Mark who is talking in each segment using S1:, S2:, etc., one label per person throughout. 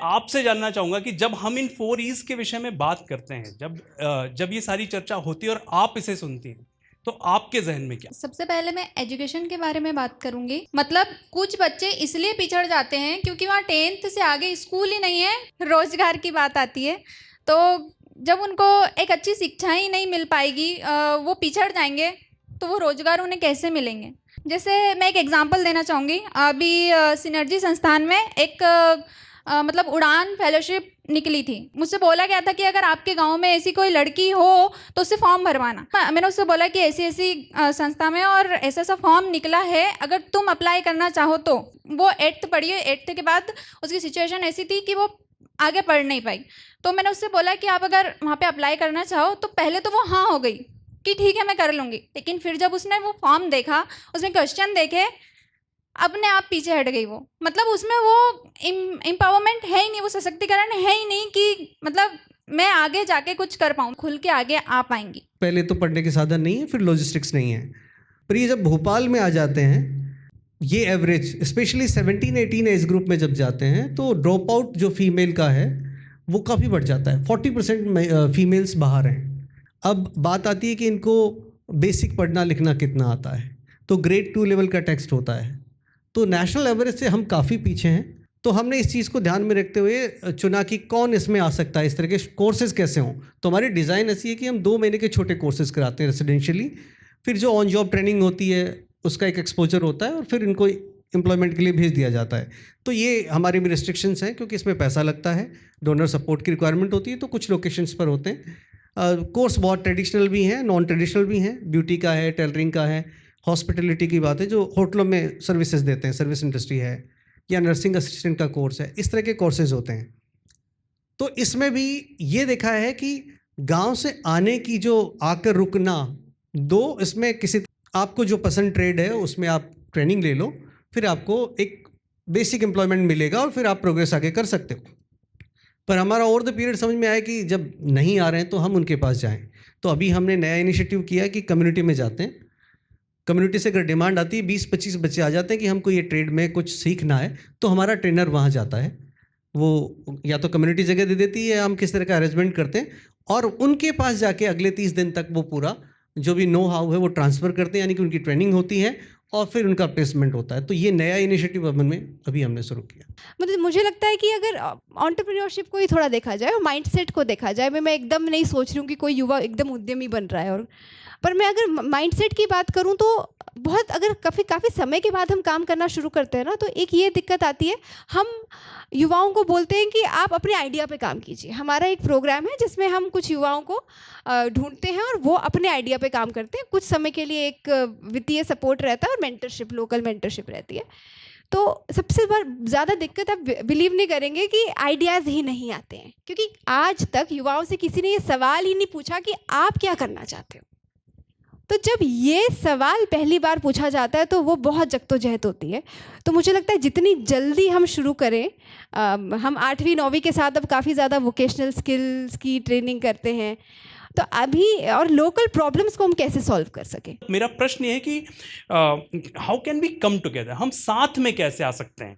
S1: आपसे जानना चाहूँगा कि जब हम इन 4 E's के विषय में बात करते हैं, जब ये सारी चर्चा होती है और आप इसे सुनती हैं, तो आपके जहन में क्या?
S2: सबसे पहले मैं एजुकेशन के बारे में बात करूंगी। मतलब कुछ बच्चे इसलिए पिछड़ जाते हैं क्योंकि वहाँ 10th से आगे स्कूल ही नहीं है। रोजगार की बात आती है तो जब उनको एक अच्छी शिक्षा ही नहीं मिल पाएगी, वो पिछड़ जाएंगे, तो वो रोजगार उन्हें कैसे मिलेंगे। जैसे मैं एक एग्जांपल देना चाहूँगी। अभी सिनर्जी संस्थान में एक मतलब उड़ान फेलोशिप निकली थी। मुझसे बोला गया था कि अगर आपके गांव में ऐसी कोई लड़की हो तो उससे फॉर्म भरवाना। मैंने उससे बोला कि ऐसी ऐसी संस्था में और ऐसा ऐसा फॉर्म निकला है, अगर तुम अप्लाई करना चाहो तो। वो 8th पढ़ी है, 8th के बाद उसकी सिचुएशन ऐसी थी कि वो आगे पढ़ नहीं पाई। तो मैंने उससे बोला कि आप अगर वहाँ पे अप्लाई करना चाहो तो पहले तो वो हाँ हो गई कि ठीक है मैं कर लूँगी। लेकिन फिर जब उसने वो फॉर्म देखा, उसमें क्वेश्चन देखे, अपने आप पीछे हट गई वो। मतलब उसमें वो एम्पावरमेंट है ही नहीं, वो सशक्तिकरण है ही नहीं कि मतलब मैं आगे जाके कुछ कर पाऊँ, खुल के आगे आ पाएंगी।
S3: पहले तो पढ़ने के साधन नहीं है, फिर लॉजिस्टिक्स नहीं है। पर ये जब भोपाल में आ जाते हैं, ये एवरेज स्पेशली 17-18 एज ग्रुप में जब जाते हैं तो ड्रॉप आउट जो फीमेल का है वो काफ़ी बढ़ जाता है। 40% फीमेल्स बाहर हैं। अब बात आती है कि इनको बेसिक पढ़ना लिखना कितना आता है, तो ग्रेड 2 लेवल का टेक्स्ट होता है, तो नेशनल एवरेज से हम काफ़ी पीछे हैं। तो हमने इस चीज़ को ध्यान में रखते हुए चुना कि कौन इसमें आ सकता है, इस तरह के कोर्सेज़ कैसे हों। तो हमारी डिज़ाइन ऐसी है कि हम 2 महीने के छोटे कोर्सेज़ कराते हैं रेसिडेंशियली, फिर जो ऑन जॉब ट्रेनिंग होती है उसका एक एक्सपोजर होता है और फिर इनको एम्प्लॉयमेंट के लिए भेज दिया जाता है। तो ये हमारी भी रिस्ट्रिक्शंस हैं क्योंकि इसमें पैसा लगता है, डोनर सपोर्ट की रिक्वायरमेंट होती है, तो कुछ लोकेशंस पर होते हैं। कोर्स बहुत ट्रेडिशनल भी हैं, नॉन ट्रेडिशनल भी हैं। ब्यूटी का है, टेलरिंग का है, हॉस्पिटलिटी की बात है, जो होटलों में सर्विसेज देते हैं, सर्विस इंडस्ट्री है, या नर्सिंग असिस्टेंट का कोर्स है, इस तरह के कोर्सेज होते हैं। तो इसमें भी ये देखा है कि गांव से आने की जो आकर रुकना, इसमें किसी आपको जो पसंद ट्रेड है उसमें आप ट्रेनिंग ले लो, फिर आपको एक बेसिक एम्प्लॉयमेंट मिलेगा और फिर आप प्रोग्रेस आगे कर सकते हो। पर हमारा ओवर द पीरियड समझ में आया कि जब नहीं आ रहे हैं तो हम उनके पास जाएं। तो अभी हमने नया इनिशिएटिव किया है कि कम्युनिटी में जाते हैं। कम्युनिटी से अगर डिमांड आती है, 20-25 बच्चे आ जाते हैं कि हमको ये ट्रेड में कुछ सीखना है, तो हमारा ट्रेनर वहाँ जाता है। वो या तो कम्युनिटी जगह दे देती है, हम किस तरह का अरेंजमेंट करते हैं, और उनके पास जाके अगले 30 दिन तक वो पूरा जो भी नो हाउ है वो ट्रांसफ़र करते हैं, यानी कि उनकी ट्रेनिंग होती है और फिर उनका प्लेसमेंट होता है। तो ये नया इनिशिएटिव अभी हमने शुरू किया।
S4: मतलब मुझे लगता है कि अगर एंटरप्रेन्योरशिप को ही थोड़ा देखा जाए और माइंडसेट को देखा जाए, मैं एकदम नहीं सोच रही हूँ कि कोई युवा एकदम उद्यमी बन रहा है, और पर मैं अगर माइंडसेट की बात करूँ तो बहुत अगर काफ़ी समय के बाद हम काम करना शुरू करते हैं ना, तो एक ये दिक्कत आती है, हम युवाओं को बोलते हैं कि आप अपने आइडिया पे काम कीजिए। हमारा एक प्रोग्राम है जिसमें हम कुछ युवाओं को ढूंढते हैं और वो अपने आइडिया पे काम करते हैं। कुछ समय के लिए एक वित्तीय सपोर्ट रहता है और मेंटरशिप, लोकल मेंटरशिप रहती है। तो सबसे ज़्यादा दिक्कत आप बिलीव नहीं करेंगे कि आइडियाज़ ही नहीं आते हैं, क्योंकि आज तक युवाओं से किसी ने ये सवाल ही नहीं पूछा कि आप क्या करना चाहते हो। तो जब ये सवाल पहली बार पूछा जाता है तो वो बहुत जद्दोजहद होती है। तो मुझे लगता है जितनी जल्दी हम शुरू करें, हम 8वीं 9वीं के साथ अब काफ़ी ज़्यादा वोकेशनल स्किल्स की ट्रेनिंग करते हैं, तो अभी और लोकल प्रॉब्लम्स को हम कैसे सॉल्व कर सकें।
S1: मेरा प्रश्न ये है कि how can we come together, हम साथ में कैसे आ सकते हैं।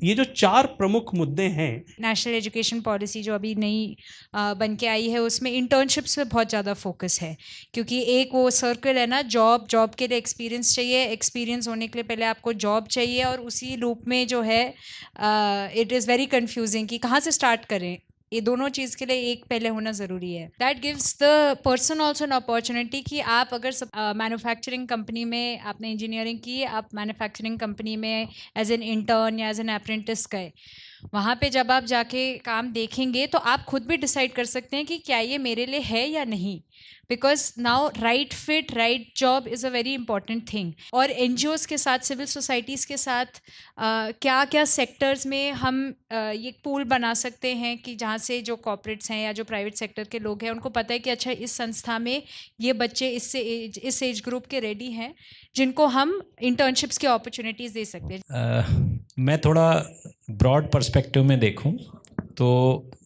S1: ये जो 4 प्रमुख मुद्दे हैं,
S5: नेशनल एजुकेशन पॉलिसी जो अभी नई बन के आई है, उसमें इंटर्नशिप्स पे बहुत ज़्यादा फोकस है, क्योंकि एक वो सर्कल है ना, जॉब के लिए एक्सपीरियंस चाहिए, एक्सपीरियंस होने के लिए पहले आपको जॉब चाहिए, और उसी लूप में जो है इट इज़ वेरी कंफ्यूजिंग कि कहाँ से स्टार्ट करें। ये दोनों चीज़ के लिए एक पहले होना ज़रूरी है। That gives the person also an opportunity कि आप अगर मैन्युफैक्चरिंग कंपनी में आपने इंजीनियरिंग की, आप मैन्युफैक्चरिंग कंपनी में एज एन इंटर्न या एज एन अप्रेंटिस गए, वहाँ पे जब आप जाके काम देखेंगे तो आप खुद भी डिसाइड कर सकते हैं कि क्या ये मेरे लिए है या नहीं, because now right fit right job is a very important thing. और NGOs के साथ, सिविल सोसाइटीज़ के साथ क्या क्या सेक्टर्स में हम ये पूल बना सकते हैं कि जहाँ से जो कॉर्पोरेट्स हैं या जो प्राइवेट सेक्टर के लोग हैं उनको पता है कि अच्छा इस संस्था में ये बच्चे इस एज ग्रुप के रेडी हैं जिनको हम इंटर्नशिप्स की अपॉर्चुनिटीज़ दे सकते हैं।
S6: मैं थोड़ा ब्रॉड पर्सपेक्टिव में देखूं तो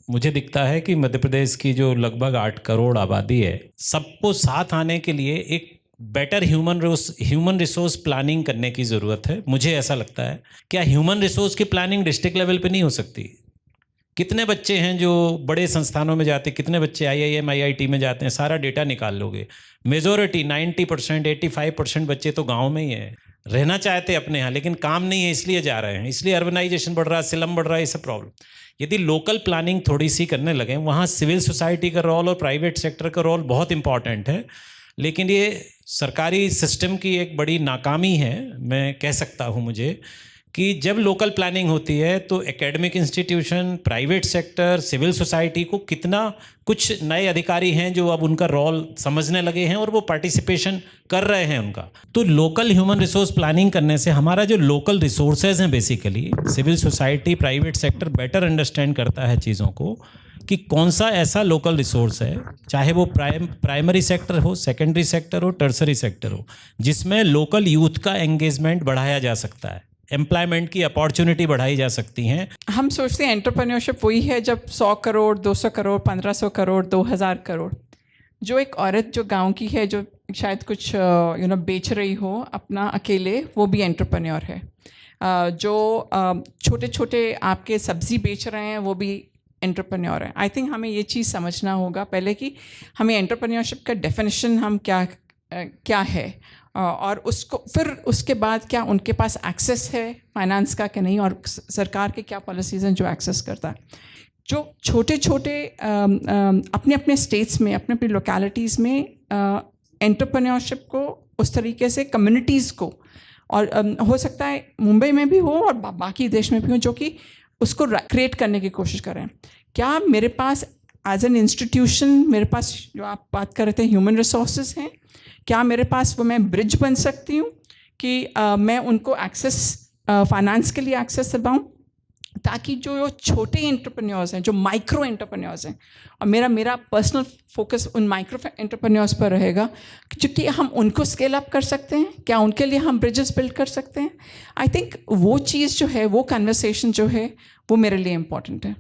S6: मुझे दिखता है कि मध्य प्रदेश की जो लगभग 8 करोड़ आबादी है, सबको साथ आने के लिए एक बेटर ह्यूमन रिसोर्स प्लानिंग करने की ज़रूरत है। मुझे ऐसा लगता है, क्या ह्यूमन रिसोर्स की प्लानिंग डिस्ट्रिक्ट लेवल पे नहीं हो सकती? कितने बच्चे हैं जो बड़े संस्थानों में जाते हैं, कितने बच्चे IIM IIT में जाते हैं, सारा डेटा निकाल लोगे। मेजोरिटी 90% 85% बच्चे तो गाँव में ही हैं, रहना चाहते अपने यहाँ, लेकिन काम नहीं है इसलिए जा रहे हैं, इसलिए अर्बनाइजेशन बढ़ रहा है, स्लम बढ़ रहा है, ये सब प्रॉब्लम। यदि लोकल प्लानिंग थोड़ी सी करने लगे, वहाँ सिविल सोसाइटी का रोल और प्राइवेट सेक्टर का रोल बहुत इंपॉर्टेंट है, लेकिन ये सरकारी सिस्टम की एक बड़ी नाकामी है, मैं कह सकता हूँ मुझे, कि जब लोकल प्लानिंग होती है तो academic institution, private sector, civil society को कितना, कुछ नए अधिकारी हैं जो अब उनका रोल समझने लगे हैं और वो पार्टिसिपेशन कर रहे हैं उनका। तो लोकल ह्यूमन रिसोर्स प्लानिंग करने से हमारा जो लोकल रिसोर्सेज हैं, basically civil society, private sector better understand करता है चीज़ों को कि कौन सा ऐसा लोकल रिसोर्स है, चाहे वो प्राइमरी सेक्टर हो, सेकेंडरी सेक्टर हो, टर्सरी सेक्टर हो, जिसमें लोकल यूथ का एंगेजमेंट बढ़ाया जा सकता है, एम्प्लॉयमेंट की अपॉर्चुनिटी बढ़ाई जा सकती हैं।
S7: हम सोचते हैं एंटरप्रेन्योरशिप वही है जब 100 करोड़, 200 करोड़, 1500 करोड़, 2000 करोड़। जो एक औरत जो गांव की है, जो शायद कुछ बेच रही हो अपना अकेले, वो भी एंटरप्रेन्योर है। जो छोटे छोटे आपके सब्ज़ी बेच रहे हैं, वो भी एंटरप्रेन्योर है। आई थिंक हमें ये चीज़ समझना होगा पहले कि हमें एंटरप्रेन्योरशिप का डेफिनेशन हम क्या है, और उसको फिर उसके बाद क्या उनके पास एक्सेस है फाइनेंस का कि नहीं, और सरकार के क्या पॉलिसीज़ हैं जो एक्सेस करता है। जो छोटे छोटे अपने अपने स्टेट्स में, अपने अपने लोकेलिटीज़ में एंटरप्रेन्योरशिप को उस तरीके से कम्युनिटीज़ को, और हो सकता है मुंबई में भी हो और बाकी देश में भी हो, जो कि उसको क्रिएट करने की कोशिश करें। क्या मेरे पास एज एन इंस्टीट्यूशन, मेरे पास जो आप बात कर रहे थे ह्यूमन रिसोर्सेज हैं, क्या मेरे पास वो मैं ब्रिज बन सकती हूँ कि मैं उनको एक्सेस, फाइनेंस के लिए एक्सेस दिलवाऊँ, ताकि जो छोटे एंटरप्रेन्योर्स हैं, जो माइक्रो एंटरप्रेन्योर्स हैं, और मेरा पर्सनल फोकस उन माइक्रो एंटरप्रेन्योर्स पर रहेगा, क्योंकि हम उनको स्केल अप कर सकते हैं, क्या उनके लिए हम ब्रिजेस बिल्ड कर सकते हैं। आई थिंक वो चीज़ जो है, वो कन्वर्सेशन जो है, वो मेरे लिए इम्पॉर्टेंट है।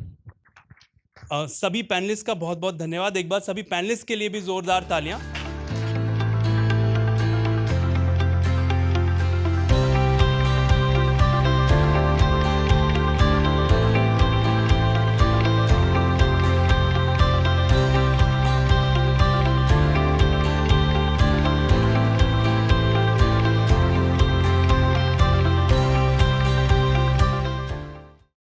S1: सभी पैनलिस्ट का बहुत बहुत धन्यवाद। एक बार सभी पैनलिस्ट के लिए भी ज़ोरदार तालियां।